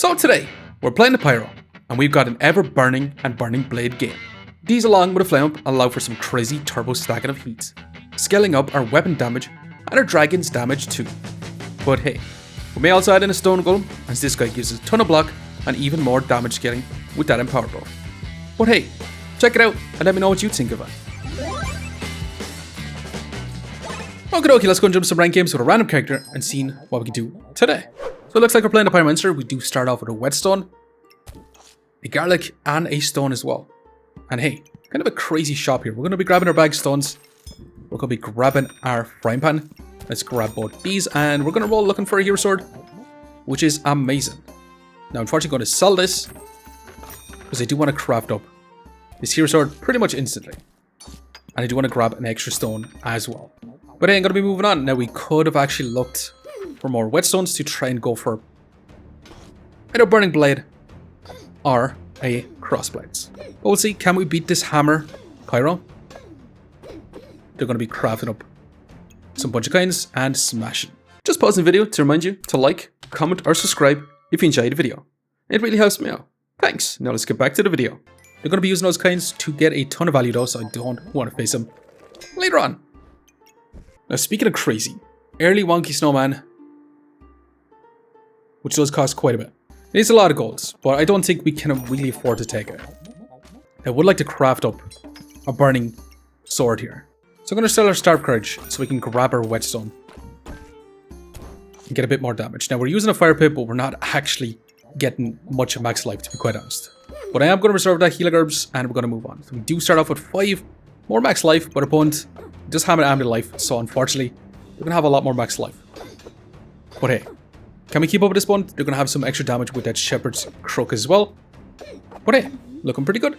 So today, we're playing the Pyro, and we've got an ever-burning and burning blade game. These along with a flame up allow for some crazy turbo stacking of heat, scaling up our weapon damage and our dragon's damage too. But hey, we may also add in a stone golem, as this guy gives us a ton of block and even more damage scaling with that empower bow. But hey, check it out and let me know what you think of it. Okay, let's go and jump some ranked games with a random character and see what we can do today. So it looks like we're playing the PYROMANCER. We do start off with a whetstone, a garlic, and a stone as well. And hey, kind of a crazy shop here. We're going to be grabbing our bag stones. We're going to be grabbing our frying pan. Let's grab both these, and we're going to roll looking for a hero sword, which is amazing. Now, unfortunately, I'm going to sell this because I do want to craft up this hero sword pretty much instantly. And I do want to grab an extra stone as well. But hey, I'm going to be moving on. Now, we could have actually looked for more whetstones to try and go for either a burning blade or a crossblades. But we'll see, can we beat this hammer Pyro? They're going to be crafting up some bunch of kinds and smashing. Just pausing the video to remind you to like, comment or subscribe if you enjoyed the video. It really helps me out. Thanks. Now let's get back to the video. They're going to be using those kinds to get a ton of value though, so I don't want to face them later on. Now speaking of crazy, early wonky snowman, which does cost quite a bit. It is a lot of golds, but I don't think we can really afford to take it. I would like to craft up a burning sword here. So I'm going to sell our Starved Courage so we can grab our whetstone and get a bit more damage. Now we're using a fire pit, but we're not actually getting much max life, to be quite honest. But I am going to reserve that healing herbs and we're going to move on. So we do start off with 5 more max life, but opponent does have an amulet life, so unfortunately we're going to have a lot more max life. But hey, can we keep up with this one? They're going to have some extra damage with that Shepherd's Crook as well. But hey, looking pretty good.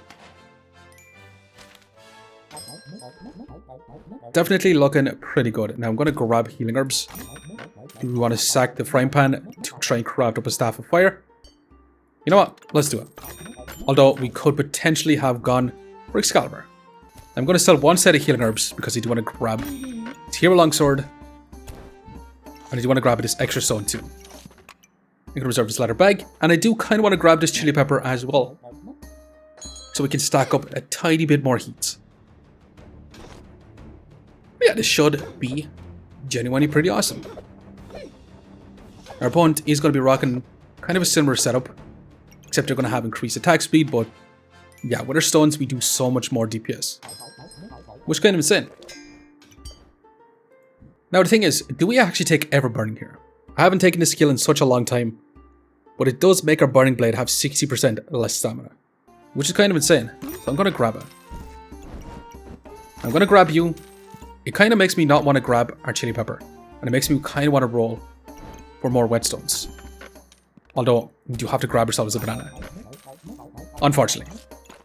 Definitely looking pretty good. Now I'm going to grab healing herbs. Do we want to sack the frying pan to try and craft up a staff of fire? You know what? Let's do it. Although we could potentially have gone for Excalibur. I'm going to sell one set of healing herbs because I do want to grab this hero longsword. And I do want to grab this extra stone too. I'm going to reserve this ladder bag. And I do kind of want to grab this chili pepper as well, so we can stack up a tiny bit more heat. Yeah, this should be genuinely pretty awesome. Our opponent is going to be rocking kind of a similar setup, except they're going to have increased attack speed, but yeah, with our stones we do so much more DPS, which is kind of insane. Now the thing is, do we actually take Everburning here? I haven't taken this skill in such a long time, but it does make our burning blade have 60% less stamina, which is kind of insane. So I'm going to grab it. I'm going to grab you. It kind of makes me not want to grab our chili pepper, and it makes me kind of want to roll for more whetstones. Although, we do have to grab ourselves a banana. Unfortunately,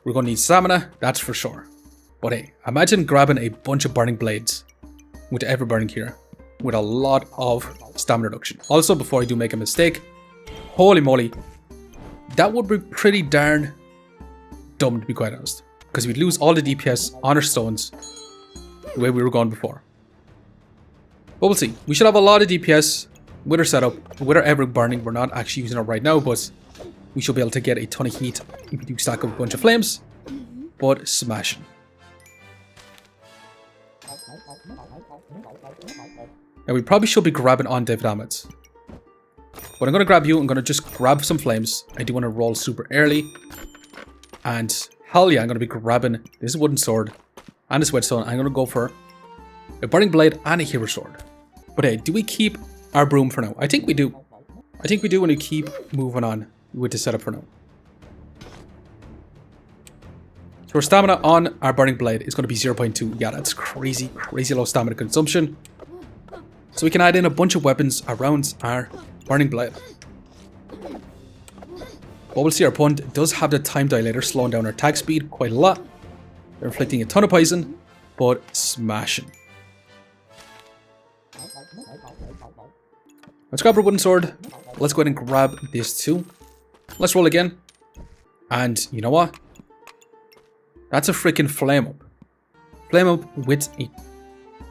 we're going to need stamina, that's for sure. But hey, imagine grabbing a bunch of burning blades with the Everburning here, with a lot of stamina reduction. Also, before I do make a mistake, holy moly, that would be pretty darn dumb, to be quite honest, because we'd lose all the DPS on our stones the way we were going before. But we'll see. We should have a lot of DPS with our setup, with our Everburning. We're not actually using it right now, but we should be able to get a ton of heat if we do stack up a bunch of flames. But smashing. Now we probably should be grabbing on David Amets. But I'm going to grab you. I'm going to just grab some flames. I do want to roll super early. And hell yeah, I'm going to be grabbing this wooden sword and this whetstone. I'm going to go for a burning blade and a hero sword. But hey, do we keep our broom for now? I think we do. I think we do when we keep moving on with the setup for now. So our stamina on our burning blade is going to be 0.2. Yeah, that's crazy, crazy low stamina consumption. So we can add in a bunch of weapons around our burning blade. But we'll see, our opponent does have the time dilator, slowing down our attack speed quite a lot. They're inflicting a ton of poison, but smashing. Let's grab our wooden sword. Let's go ahead and grab this too. Let's roll again. And you know what? That's a freaking flame up. Flame up with a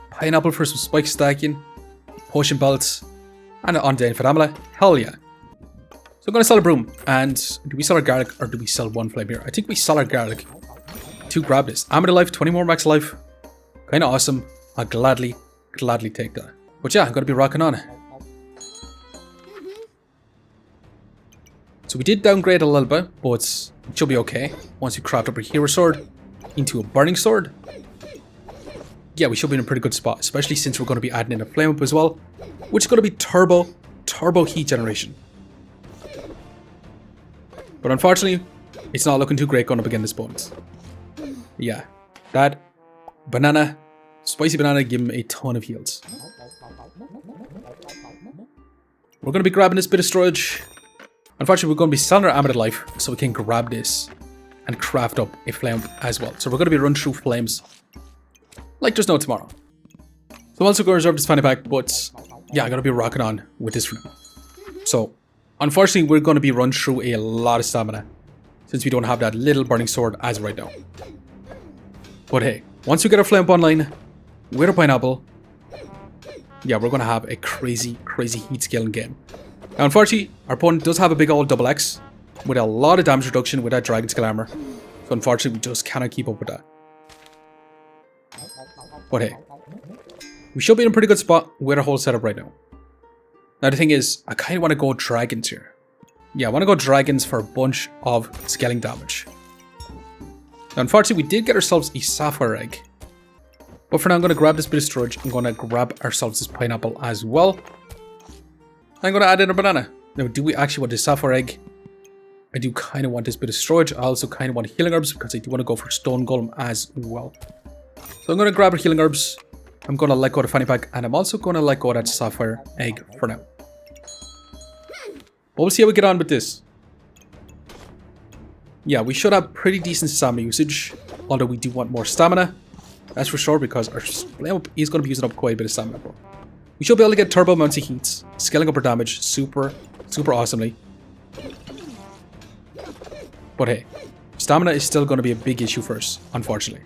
pineapple for some spike stacking, potion belts, and an undead for amulet. Hell yeah. So I'm going to sell a broom. And do we sell our garlic or do we sell one flame here? I think we sell our garlic to grab this. Ammo life, 20 more max life. Kind of awesome. I'll gladly take that. But yeah, I'm going to be rocking on. So we did downgrade a little bit, but it should be okay. Once we craft up a hero sword into a burning sword. Yeah, we should be in a pretty good spot, especially since we're going to be adding in a flame up as well, which is going to be turbo heat generation. But unfortunately, it's not looking too great going up against bones. Yeah, that banana, spicy banana, give him a ton of heals. We're going to be grabbing this bit of storage. Unfortunately, we're going to be selling our Amethyst life so we can grab this and craft up a flame as well. So we're going to be run through flames like there's no tomorrow. So I'm also going to reserve this fanny pack, but yeah, I'm going to be rocking on with this for now. So unfortunately, we're going to be run through a lot of stamina since we don't have that little burning sword as of right now. But hey, once we get our flame up online with a pineapple, yeah, we're going to have a crazy heat scaling game. Now, unfortunately, our opponent does have a big old double X with a lot of damage reduction with that dragon scale armor. So unfortunately, we just cannot keep up with that. But hey, we should be in a pretty good spot with our whole setup right now. Now, the thing is, I kind of want to go dragons here. Yeah, I want to go dragons for a bunch of scaling damage. Now, unfortunately, we did get ourselves a sapphire egg. But for now, I'm going to grab this bit of storage. I'm going to grab ourselves this pineapple as well. I'm going to add in a banana. Now, do we actually want this sapphire egg? I do kind of want this bit of storage. I also kind of want healing herbs because I do want to go for stone golem as well. So I'm going to grab our healing herbs. I'm going to let go of the fanny pack. And I'm also going to let go of that sapphire egg for now. But we'll see how we get on with this. Yeah, we should have pretty decent stamina usage. Although we do want more stamina. That's for sure because our flame up is going to be using up quite a bit of stamina. Bro. We should be able to get turbo amounts of heats, scaling up our damage super awesomely. But hey, stamina is still going to be a big issue for us, unfortunately.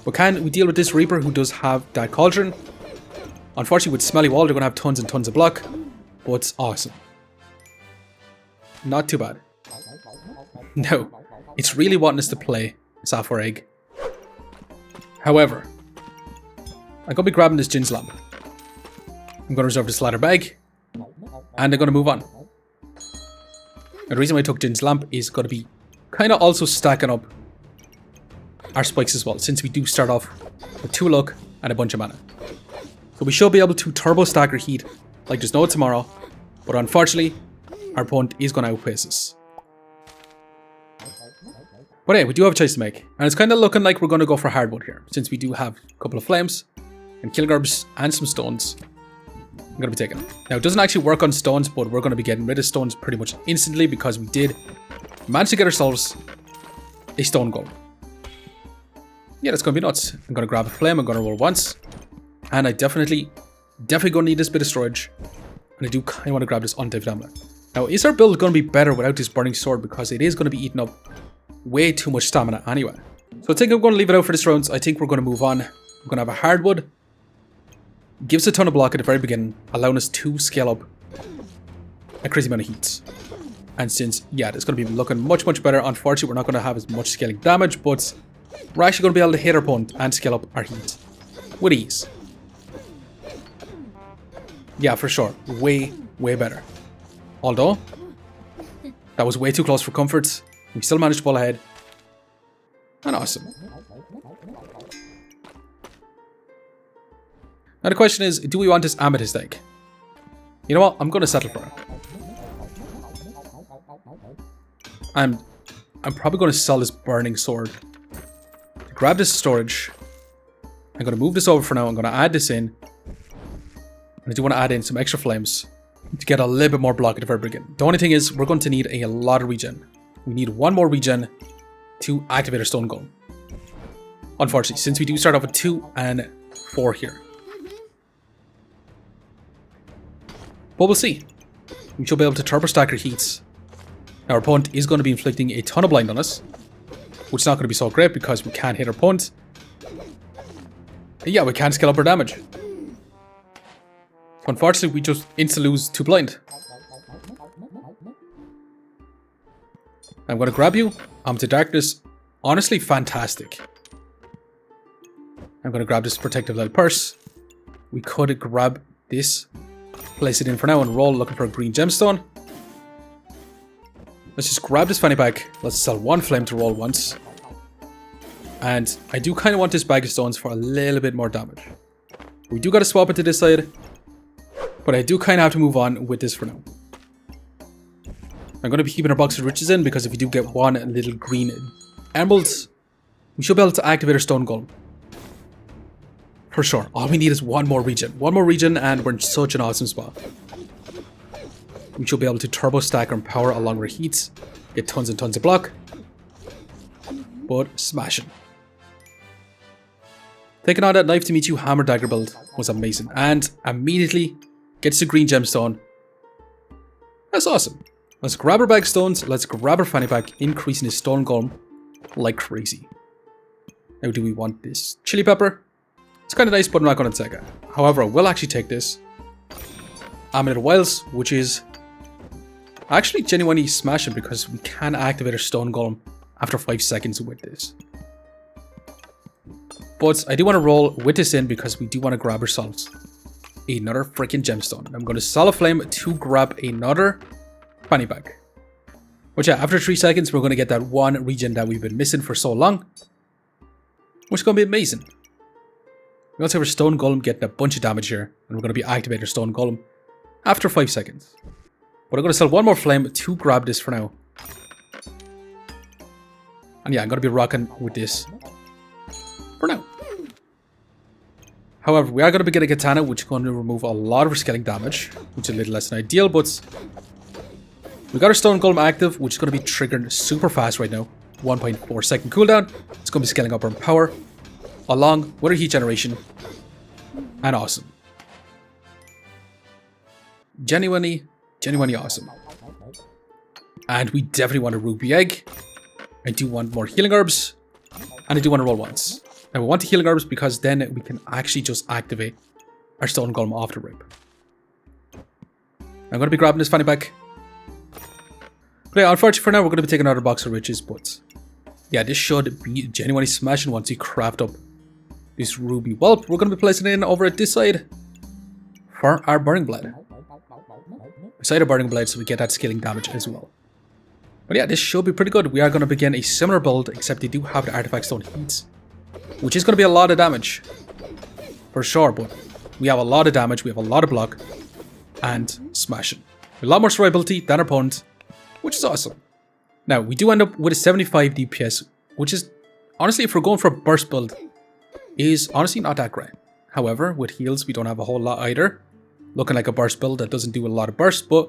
But can we deal with this Reaper who does have that cauldron? Unfortunately, with Smelly Wall, they're going to have tons and tons of block, but it's awesome. Not too bad. No, it's really wanting us to play Sapphire Egg. However, I'm going to be grabbing this Jin's Lamp. I'm going to reserve this ladder bag. And I'm going to move on. And the reason why I took Jin's Lamp is going to be kind of also stacking up our spikes as well. Since we do start off with 2 luck and a bunch of mana. So we should be able to turbo stack our heat like there's no tomorrow. But unfortunately, our opponent is going to outpace us. But hey, we do have a choice to make. And it's kind of looking like we're going to go for Hardwood here. Since we do have a couple of flames and killing herbs and some stones. I'm going to be taking it. Now, it doesn't actually work on stones, but we're going to be getting rid of stones pretty much instantly because we did manage to get ourselves a stone golem. Yeah, that's going to be nuts. I'm going to grab a flame. I'm going to roll once. And I definitely going to need this bit of storage. And I do kind of want to grab this untapped stamina. Now, is our build going to be better without this burning sword? Because it is going to be eating up way too much stamina anyway. So I think I'm going to leave it out for this round. I think we're going to move on. We're going to have a Hardwood. Gives a ton of block at the very beginning, allowing us to scale up a crazy amount of heats. And since, yeah, it's going to be looking much better. Unfortunately, we're not going to have as much scaling damage, but we're actually going to be able to hit our opponent and scale up our heat with ease. Yeah, for sure. Way better. Although, that was way too close for comfort. We still managed to pull ahead. And awesome. Now the question is, do we want this amethyst egg? You know what? I'm going to settle for it. I'm probably going to sell this burning sword. Grab this storage. I'm going to move this over for now. I'm going to add this in. And I do want to add in some extra flames to get a little bit more block at the very beginning. The only thing is, we're going to need a lot of regen. We need 1 more regen to activate our stone golem. Unfortunately, since we do start off with 2 and 4 here. But we'll see. We should be able to turbo stack our heats. Now our opponent is going to be inflicting a ton of blind on us. Which is not going to be so great because we can't hit our opponent. Yeah, we can't scale up our damage. Unfortunately, we just insta lose to blind. I'm going to grab you. To darkness. Honestly, fantastic. I'm going to grab this protective lead purse. We could grab this, place it in for now, and roll looking for a green gemstone. Let's just grab this fanny pack. Let's sell one flame to roll once. And I do kind of want this bag of stones for a little bit more damage. We do got to swap it to this side. But I do kind of have to move on with this for now. I'm going to be keeping our box of riches in because if we do get one little green emeralds, we should be able to activate our stone golem. For sure. All we need is one more region. One more region and we're in such an awesome spot. We should be able to turbo stack our power along our heats. Get tons and tons of block. But smashing. Taking on that knife to meet you hammer dagger build was amazing. And immediately gets the green gemstone. That's awesome. Let's grab our bag of stones. Let's grab our fanny pack, increasing his stone golem like crazy. Now do we want this chili pepper? It's kind of nice, but I'm not going to take it. However, I will actually take this Amulet of Wiles, which is actually genuinely smashing because we can activate our stone golem after 5 seconds with this. But I do want to roll with this in because we do want to grab ourselves another freaking gemstone. I'm going to sell a flame to grab another fanny pack. But yeah, after 3 seconds, we're going to get that one region that we've been missing for so long, which is going to be amazing. We also have our stone golem getting a bunch of damage here, and we're going to be activating our stone golem after 5 seconds. But I'm going to sell one more flame to grab this for now. And yeah, I'm going to be rocking with this for now. However, we are going to be getting a katana, which is going to remove a lot of our scaling damage, which is a little less than ideal, but we got our stone golem active, which is going to be triggering super fast right now. 1.4 second cooldown. It's going to be scaling up our power, along with our heat generation. And awesome. Genuinely awesome. And we definitely want a ruby egg. I do want more healing herbs. And I do want to roll once. Now we want the healing herbs because then we can actually just activate our stone golem off the rip. I'm going to be grabbing this fanny pack. But yeah, unfortunately for now we're going to be taking another box of riches, but yeah, this should be genuinely smashing once we craft up this ruby whelp. We're going to be placing it in over at this side for our burning blade. Beside our burning blade so we get that scaling damage as well. But yeah, this should be pretty good. We are going to begin a similar build, except they do have the artifact stone heats, which is going to be a lot of damage for sure, but we have a lot of damage, we have a lot of block, and smashing. A lot more survivability than our opponent, which is awesome. Now, we do end up with a 75 DPS, which is, honestly, if we're going for a burst build, is honestly not that great. However, with heals, we don't have a whole lot either. Looking like a burst build that doesn't do a lot of burst, but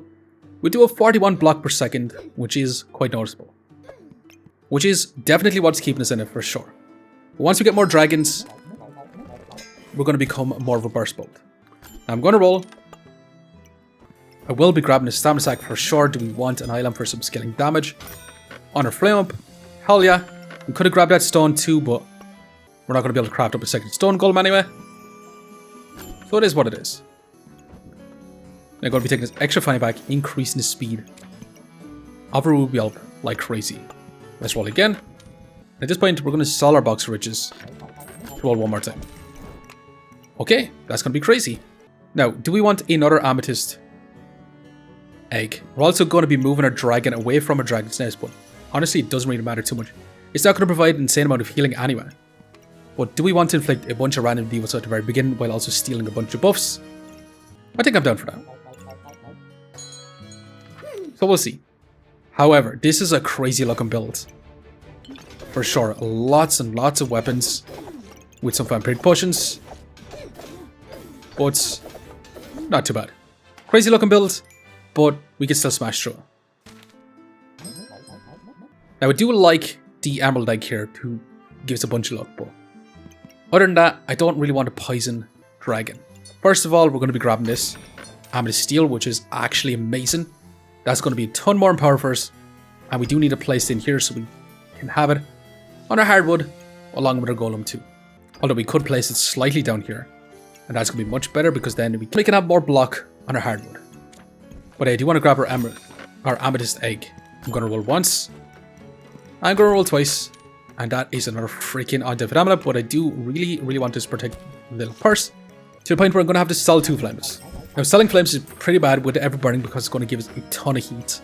we do have 41 block per second, which is quite noticeable. Which is definitely what's keeping us in it for sure. But once we get more dragons, we're going to become more of a burst build. Now I'm going to roll. I will be grabbing a stamina sack for sure. Do we want an island for some scaling damage? On our flame up. Hell yeah. We could have grabbed that stone too, but we're not going to be able to craft up a second stone golem anyway. So it is what it is. I'm going to be taking this extra fanny pack, increasing the speed of a ruby whelp like crazy. Let's roll again. At this point, we're going to sell our box of riches. Roll one more time. Okay, that's going to be crazy. Now, do we want another amethyst egg? We're also going to be moving our dragon away from a dragon's nest, but honestly, it doesn't really matter too much. It's not going to provide an insane amount of healing anyway. But do we want to inflict a bunch of random debuffs at the very beginning while also stealing a bunch of buffs? I think I'm down for that. So we'll see. However, this is a crazy looking build. For sure, lots and lots of weapons with some vampiric potions. But not too bad. Crazy looking build, but we can still smash through it. Now I do like the emerald egg here to give us a bunch of luck, but other than that, I don't really want a poison dragon. First of all, we're going to be grabbing this amethyst steel, which is actually amazing. That's going to be a ton more in power for us, and we do need to place it in here so we can have it on our hardwood along with our golem too. Although we could place it slightly down here And that's going to be much better because then we can have more block on our hardwood. But I do want to grab our amethyst egg. I'm going to roll once. I'm going to roll twice. And that is another freaking odd phenomena. But I do really want this to protect the little purse. To the point where I'm going to have to sell 2 flames. Now selling flames is pretty bad with the Everburning because it's going to give us a ton of heat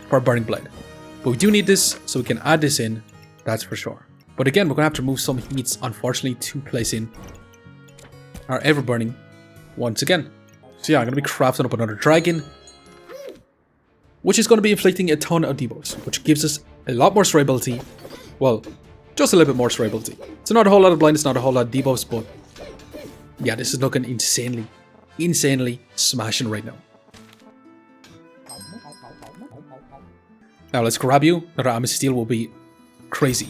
for our burning blade. But we do need this so we can add this in. That's for sure. But again, we're going to have to remove some heats, unfortunately, to place in our Everburning once again. So yeah, I'm going to be crafting up another dragon, which is going to be inflicting a ton of debuffs, which gives us a lot more survivability. Well, just a little bit more survivability. It's not a whole lot of blindness, not a whole lot of debuffs, but yeah, this is looking insanely smashing right now. Now let's grab you. Another amethyst steel will be crazy.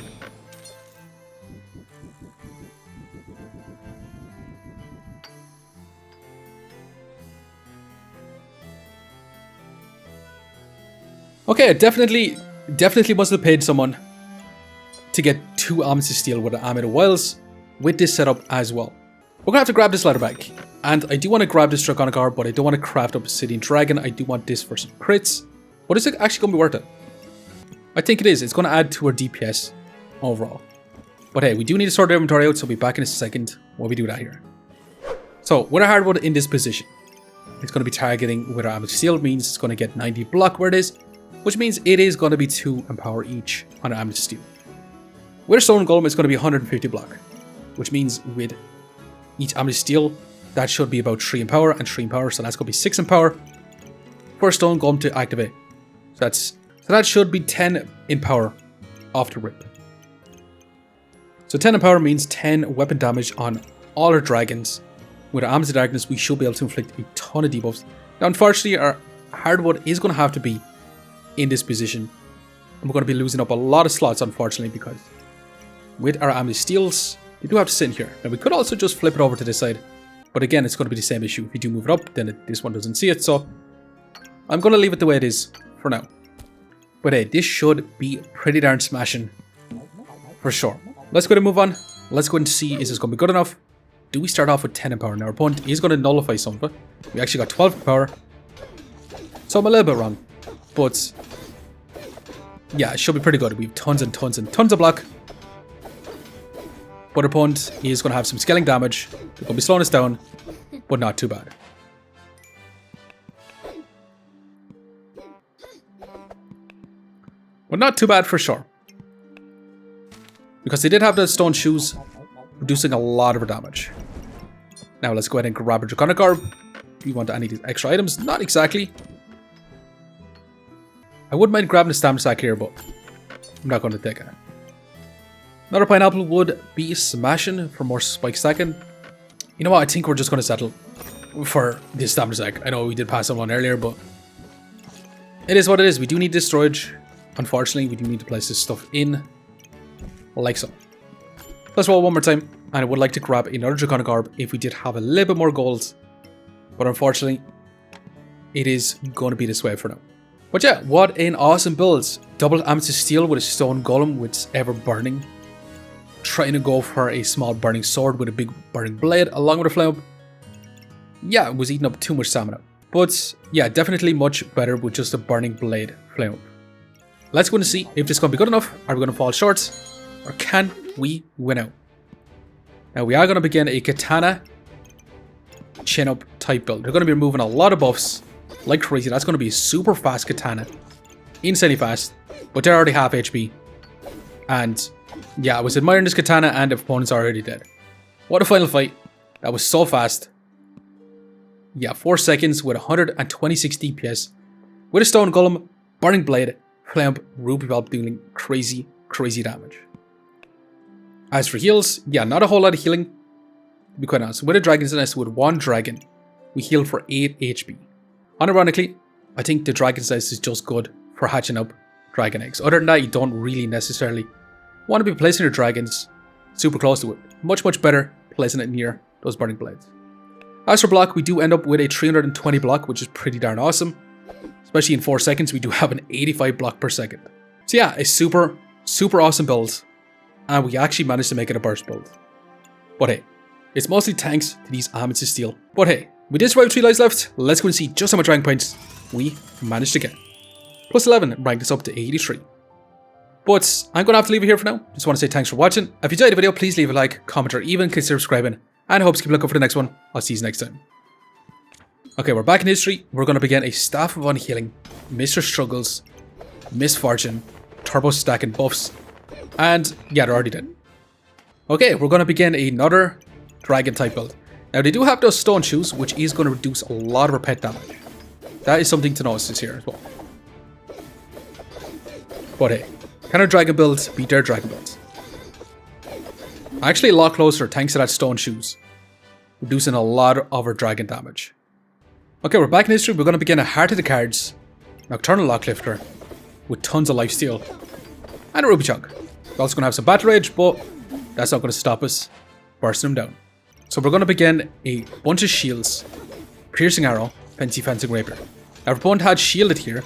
Okay, definitely must have paid someone to get 2 amethyst steel with an Amet of Wiles with this setup as well. We're gonna have to grab this ladder back. And I do want to grab this Draconic Orb, but I don't want to craft up Obsidian Dragon. I do want this for some crits. But is it actually going to be worth it? I think it is. It's going to add to our DPS overall. But hey, we do need to sort our inventory out, so I'll be back in a second while we do that here. So, with our hardwood in this position, it's going to be targeting with our amethyst steel. Means it's going to get 90 block where it is, which means it is going to be 2 empower each on our amethyst steel. With a stone golem, it's going to be 150 block, which means with each amethyst steel, that should be about 3 empower and 3 empower, so that's going to be 6 empower for a stone golem to activate. So that should be 10 empower off the rip. So 10 empower means 10 weapon damage on all our dragons. With our Arms of Darkness, we should be able to inflict a ton of debuffs. Now, unfortunately, our hardwood is going to have to be in this position. And we're going to be losing up a lot of slots, unfortunately, because with our amethyst steels, they do have to sit in here. Now, we could also just flip it over to this side. But again, it's going to be the same issue. If you do move it up, then this one doesn't see it. So I'm going to leave it the way it is for now. But hey, this should be pretty darn smashing for sure. Let's go ahead and move on. Let's go and see, is this going to be good enough? Do we start off with 10 in power? Now our opponent is going to nullify some of it. We actually got 12 in power. So I'm a little bit wrong. But yeah, it should be pretty good. We have tons and tons and tons of block. But our opponent is going to have some scaling damage. They're going to be slowing us down, but not too bad. But not too bad for sure. Because they did have the stone shoes, reducing a lot of our damage. Now let's go ahead and grab a Draconic Orb. Do you want any of these extra items? Not exactly. I wouldn't mind grabbing the stamina sack here, but I'm not going to take it. Another pineapple would be smashing for more spike stacking. You know what? I think we're just going to settle for this stamina sack. I know we did pass on one earlier, but it is what it is. We do need this storage. Unfortunately, we do need to place this stuff in like so. Let's roll one more time. And I would like to grab another Draconic Orb if we did have a little bit more gold. But unfortunately, it is going to be this way for now. But yeah, what an awesome build. Double Amethyst Steel with a Stone Golem with Everburning. Trying to go for a small burning sword with a big burning blade along with a flame. Yeah, it was eating up too much stamina. But yeah, definitely much better with just a burning blade flame. Let's go and see if this is going to be good enough. Are we going to fall short? Or can we win out? Now we are going to begin a katana chin up type build. They're going to be removing a lot of buffs like crazy. That's going to be a super fast katana. Insanely fast. But they're already half HP. And yeah, I was admiring this katana and the opponent's already dead. What a final fight. That was so fast. Yeah, 4 seconds with 126 DPS. With a Stone Golem, Burning Blade, Flame, Ruby Whelp dealing crazy damage. As for heals, yeah, not a whole lot of healing. To be quite honest, with a Dragon's Nest with 1 dragon, we heal for 8 HP. Unironically, I think the Dragon's Nest is just good for hatching up dragon eggs. Other than that, you don't really necessarily want to be placing your dragons super close to it. Much better placing it near those burning blades. As for block, we do end up with a 320 block, which is pretty darn awesome. Especially in 4 seconds, we do have an 85 block per second. So yeah, a super awesome build. And we actually managed to make it a burst build. But hey, It's mostly thanks to these amethyst steel. But hey, we did survive 3 lives left. Let's go and see just how much rank points we managed to get. Plus 11 ranked us up to 83. But I'm going to have to leave it here for now. Just want to say thanks for watching. If you enjoyed the video, please leave a like, comment, or even consider subscribing. And I hope to keep looking for the next one. I'll see you next time. Okay, we're back in history. We're going to begin a Staff of Unhealing, Mr. Struggles, Misfortune, Turbo Stacking buffs, and yeah, they're already dead. Okay, we're going to begin another Dragon type build. Now, they do have those stone shoes, which is going to reduce a lot of our pet damage. That is something to notice this year as well. But hey, can our dragon builds beat their dragon builds? Actually, a lot closer thanks to that stone shoes, reducing a lot of our dragon damage. Okay, we're back in history. We're going to begin a Heart of the Cards, Nocturnal Locklifter, with tons of lifesteal, and a Ruby Chunk. We're also going to have some Battle Rage, but that's not going to stop us bursting them down. So we're going to begin a bunch of shields, Piercing Arrow, Fancy Fencing Rapier. Now, if our opponent had shielded here,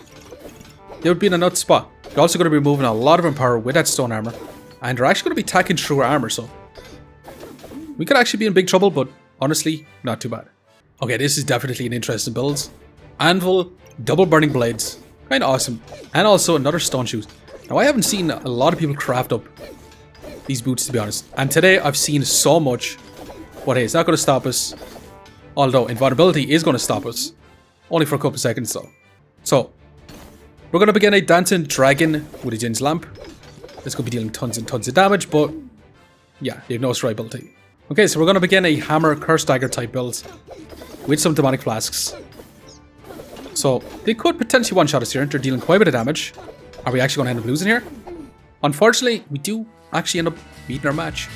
they would be in a nut spot. They're also going to be removing a lot of empower with that stone armor, and they're actually going to be attacking through our armor, so we could actually be in big trouble, but honestly, not too bad. Okay, this is definitely an interesting build. Anvil, double burning blades, kind of awesome, and also another stone shoes. Now, I haven't seen a lot of people craft up these boots, to be honest, and today I've seen so much. But hey, it's not going to stop us, although invulnerability is going to stop us, only for a couple of seconds though. So, we're going to begin a Dancing Dragon with a Jin's Lamp. This could be dealing tons and tons of damage, but yeah, they have no strikeability. Okay, so we're going to begin a Hammer Curse Dagger type build with some Demonic Flasks. So, they could potentially one-shot us here. They're dealing quite a bit of damage. Are we actually going to end up losing here? Unfortunately, we do actually end up beating our match.